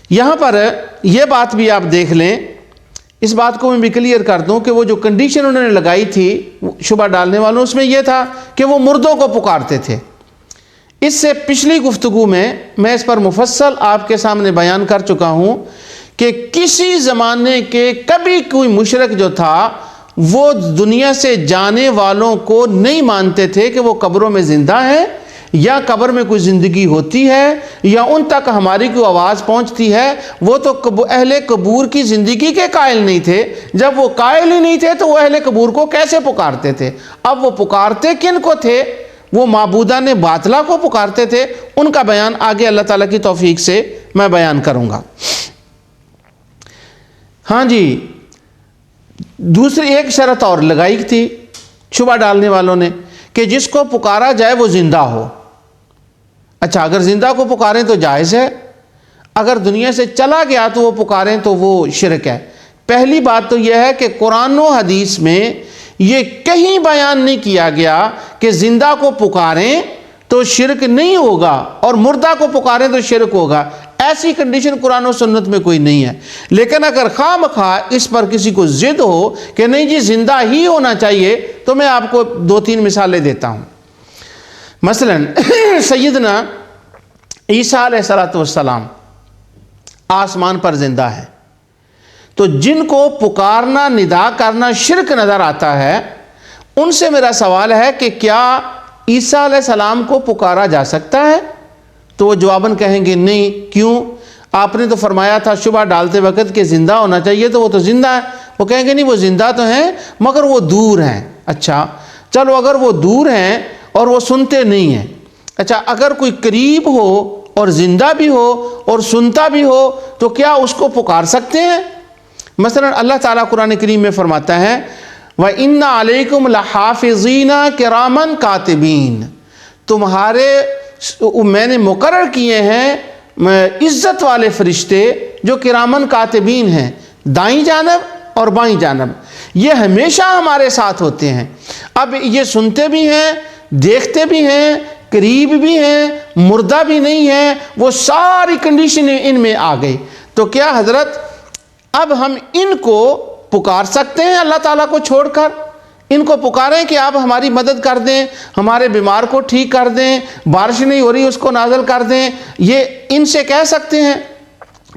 یہاں پر یہ بات بھی آپ دیکھ لیں، اس بات کو میں بھی کلیئر کر دوں کہ وہ جو کنڈیشن انہوں نے لگائی تھی شبہ ڈالنے والوں، اس میں یہ تھا کہ وہ مردوں کو پکارتے تھے۔ اس سے پچھلی گفتگو میں اس پر مفصل آپ کے سامنے بیان کر چکا ہوں کہ کسی زمانے کے کبھی کوئی مشرک جو تھا وہ دنیا سے جانے والوں کو نہیں مانتے تھے کہ وہ قبروں میں زندہ ہیں یا قبر میں کوئی زندگی ہوتی ہے یا ان تک ہماری کوئی آواز پہنچتی ہے۔ وہ تو اہل قبور کی زندگی کے قائل نہیں تھے۔ جب وہ قائل ہی نہیں تھے تو وہ اہل قبور کو کیسے پکارتے تھے؟ اب وہ پکارتے کن کو تھے؟ وہ معبودان باطلہ کو پکارتے تھے۔ ان کا بیان آگے اللہ تعالیٰ کی توفیق سے میں بیان کروں گا۔ ہاں جی، دوسری ایک شرط اور لگائی تھی شبہ ڈالنے والوں نے کہ جس کو پکارا جائے وہ زندہ ہو۔ اچھا، اگر زندہ کو پکاریں تو جائز ہے، اگر دنیا سے چلا گیا تو وہ پکاریں تو وہ شرک ہے۔ پہلی بات تو یہ ہے کہ قرآن و حدیث میں یہ کہیں بیان نہیں کیا گیا کہ زندہ کو پکاریں تو شرک نہیں ہوگا اور مردہ کو پکاریں تو شرک ہوگا۔ ایسی کنڈیشن قرآن و سنت میں کوئی نہیں ہے۔ لیکن اگر خواہ مخواہ اس پر کسی کو ضد ہو کہ نہیں جی زندہ ہی ہونا چاہیے، تو میں آپ کو 2-3 مثالیں دیتا ہوں۔ مثلا سیدنا عیسیٰ علیہ السلام آسمان پر زندہ ہے، تو جن کو پکارنا ندا کرنا شرک نظر آتا ہے ان سے میرا سوال ہے کہ کیا عیسیٰ علیہ السلام کو پکارا جا سکتا ہے؟ تو وہ جواباً کہیں گے نہیں۔ کیوں؟ آپ نے تو فرمایا تھا شبہ ڈالتے وقت کہ زندہ ہونا چاہیے، تو وہ تو زندہ ہے۔ وہ کہیں گے نہیں، وہ زندہ تو ہیں مگر وہ دور ہیں۔ اچھا چلو، اگر وہ دور ہیں اور وہ سنتے نہیں ہیں، اچھا اگر کوئی قریب ہو اور زندہ بھی ہو اور سنتا بھی ہو تو کیا اس کو پکار سکتے ہیں؟ مثلا اللہ تعالیٰ قرآن کریم میں فرماتا ہے وَإِنَّ عَلَيْكُمْ لَحَافِظِينَ كِرَامًا كَاتِبِينَ، تمہارے میں نے مقرر کیے ہیں عزت والے فرشتے جو کرامن کاتبین ہیں، دائیں جانب اور بائیں جانب، یہ ہمیشہ ہمارے ساتھ ہوتے ہیں۔ اب یہ سنتے بھی ہیں، دیکھتے بھی ہیں، قریب بھی ہیں، مردہ بھی نہیں ہیں، وہ ساری کنڈیشنیں ان میں آ گئی۔ تو کیا حضرت اب ہم ان کو پکار سکتے ہیں اللہ تعالیٰ کو چھوڑ کر؟ ان کو پکاریں کہ آپ ہماری مدد کر دیں، ہمارے بیمار کو ٹھیک کر دیں، بارش نہیں ہو رہی اس کو نازل کر دیں، یہ ان سے کہہ سکتے ہیں؟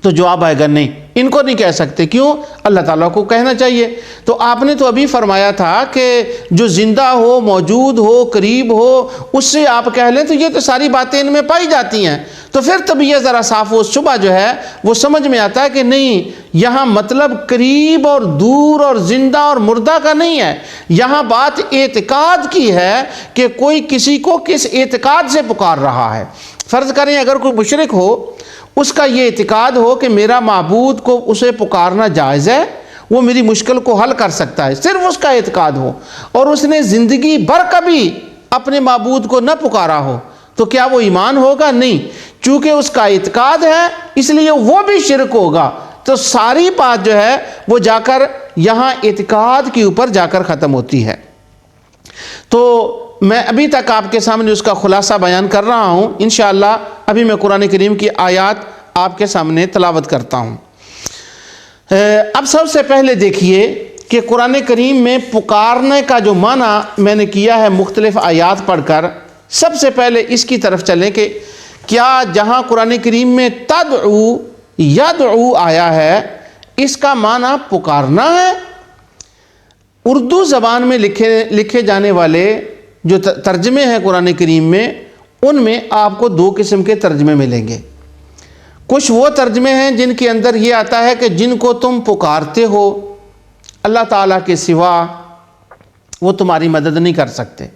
تو جواب آئے گا نہیں، ان کو نہیں کہہ سکتے۔ کیوں؟ اللہ تعالیٰ کو کہنا چاہیے۔ تو آپ نے تو ابھی فرمایا تھا کہ جو زندہ ہو، موجود ہو، قریب ہو، اس سے آپ کہہ لیں، تو یہ تو ساری باتیں ان میں پائی جاتی ہیں۔ تو پھر تب یہ ذرا صاف و شبہ جو ہے وہ سمجھ میں آتا ہے کہ نہیں، یہاں مطلب قریب اور دور اور زندہ اور مردہ کا نہیں ہے، یہاں بات اعتقاد کی ہے کہ کوئی کسی کو کس اعتقاد سے پکار رہا ہے۔ فرض کریں اگر کوئی مشرک ہو، اس کا یہ اعتقاد ہو کہ میرا معبود کو اسے پکارنا جائز ہے، وہ میری مشکل کو حل کر سکتا ہے، صرف اس کا اعتقاد ہو، اور اس نے زندگی بھر کبھی اپنے معبود کو نہ پکارا ہو، تو کیا وہ ایمان ہوگا؟ نہیں، چونکہ اس کا اعتقاد ہے اس لیے وہ بھی شرک ہوگا۔ تو ساری بات جو ہے وہ جا کر یہاں اعتقاد کے اوپر جا کر ختم ہوتی ہے۔ تو میں ابھی تک آپ کے سامنے اس کا خلاصہ بیان کر رہا ہوں، انشاءاللہ ابھی میں قرآن کریم کی آیات آپ کے سامنے تلاوت کرتا ہوں۔ اب سب سے پہلے دیکھیے کہ قرآن کریم میں پکارنے کا جو معنی میں نے کیا ہے مختلف آیات پڑھ کر، سب سے پہلے اس کی طرف چلیں کہ کیا جہاں قرآن کریم میں تدعو یدعو آیا ہے، اس کا معنی پکارنا ہے؟ اردو زبان میں لکھے جانے والے جو ترجمے ہیں قرآن کریم میں، ان میں آپ کو 2 قسم کے ترجمے ملیں گے۔ کچھ وہ ترجمے ہیں جن کے اندر یہ آتا ہے کہ جن کو تم پکارتے ہو اللہ تعالیٰ کے سوا وہ تمہاری مدد نہیں کر سکتے۔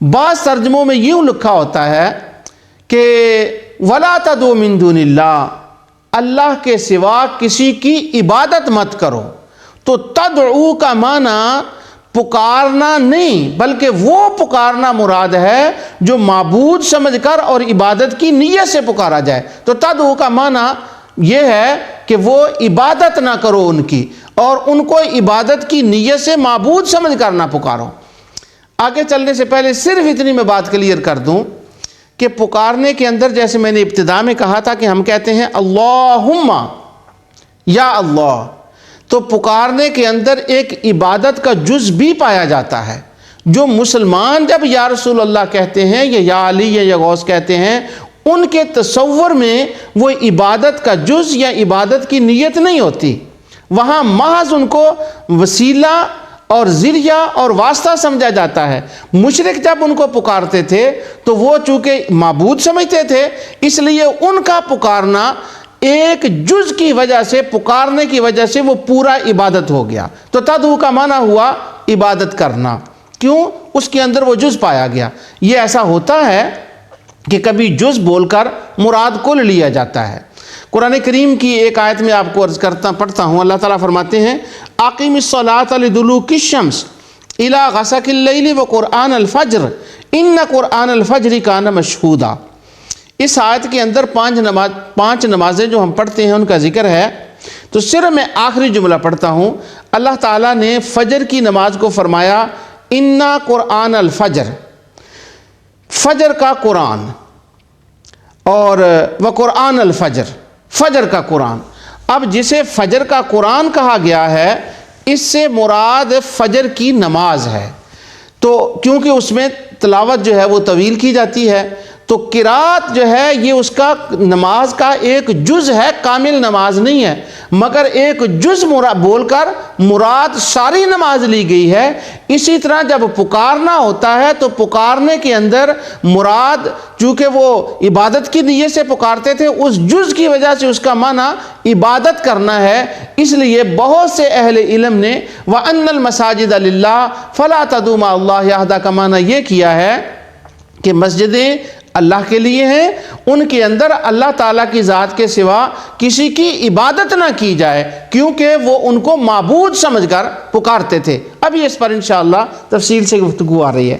بعض ترجموں میں یوں لکھا ہوتا ہے کہ وَلَا تَدْعُوا مِن دُونِ اللَّهِ، اللہ کے سوا کسی کی عبادت مت کرو۔ تو تدعو کا معنی پکارنا نہیں بلکہ وہ پکارنا مراد ہے جو معبود سمجھ کر اور عبادت کی نیت سے پکارا جائے۔ تو تدعو کا معنی یہ ہے کہ وہ عبادت نہ کرو ان کی، اور ان کو عبادت کی نیت سے معبود سمجھ کر نہ پکارو۔ آگے چلنے سے پہلے صرف اتنی میں بات کلیئر کر دوں کہ پکارنے کے اندر جیسے میں نے ابتدا میں کہا تھا کہ ہم کہتے ہیں اللہم یا اللہ، تو پکارنے کے اندر ایک عبادت کا جز بھی پایا جاتا ہے۔ جو مسلمان جب یا رسول اللہ کہتے ہیں یا علی یا غوث کہتے ہیں، ان کے تصور میں وہ عبادت کا جز یا عبادت کی نیت نہیں ہوتی، وہاں محض ان کو وسیلہ اور ذریعہ اور واسطہ سمجھا جاتا ہے۔ مشرک جب ان کو پکارتے تھے تو وہ چونکہ معبود سمجھتے تھے، اس لیے ان کا پکارنا ایک جز کی وجہ سے، پکارنے کی وجہ سے وہ پورا عبادت ہو گیا۔ تو تدعو کا معنی ہوا عبادت کرنا، کیوں؟ اس کے اندر وہ جز پایا گیا۔ یہ ایسا ہوتا ہے کہ کبھی جز بول کر مراد کل لیا جاتا ہے۔ قرآن کریم کی ایک آیت میں آپ کو عرض پڑھتا ہوں، اللہ تعالیٰ فرماتے ہیں اقیم الصلاۃ لدلوک الشمس الی غسق اللیل وقرآن الفجر ان قرآن الفجر کان مشہودا۔ اس آیت کے اندر پانچ نمازیں جو ہم پڑھتے ہیں ان کا ذکر ہے، تو صرف میں آخری جملہ پڑھتا ہوں۔ اللہ تعالیٰ نے فجر کی نماز کو فرمایا انا قرآن الفجر، فجر کا قرآن، اور وقرآن الفجر، فجر کا قرآن۔ اب جسے فجر کا قرآن کہا گیا ہے، اس سے مراد فجر کی نماز ہے، تو کیونکہ اس میں تلاوت جو ہے وہ طویل کی جاتی ہے، تو قرات جو ہے یہ اس کا نماز کا ایک جز ہے، کامل نماز نہیں ہے، مگر ایک جز بول کر مراد ساری نماز لی گئی ہے۔ اسی طرح جب پکارنا ہوتا ہے تو پکارنے کے اندر مراد، چونکہ وہ عبادت کی نیت سے پکارتے تھے، اس جز کی وجہ سے اس کا معنی عبادت کرنا ہے۔ اس لیے بہت سے اہل علم نے وَأَنَّ الْمَسَاجِدَ لِلَّهِ فَلَا تَدْعُوا مَعَ اللَّهِ أَحَدًا کا معنی یہ کیا ہے کہ مسجدیں اللہ کے لیے ہیں، ان کے اندر اللہ تعالیٰ کی ذات کے سوا کسی کی عبادت نہ کی جائے، کیونکہ وہ ان کو معبود سمجھ کر پکارتے تھے۔ اب اس پر انشاءاللہ تفصیل سے گفتگو آ رہی ہے۔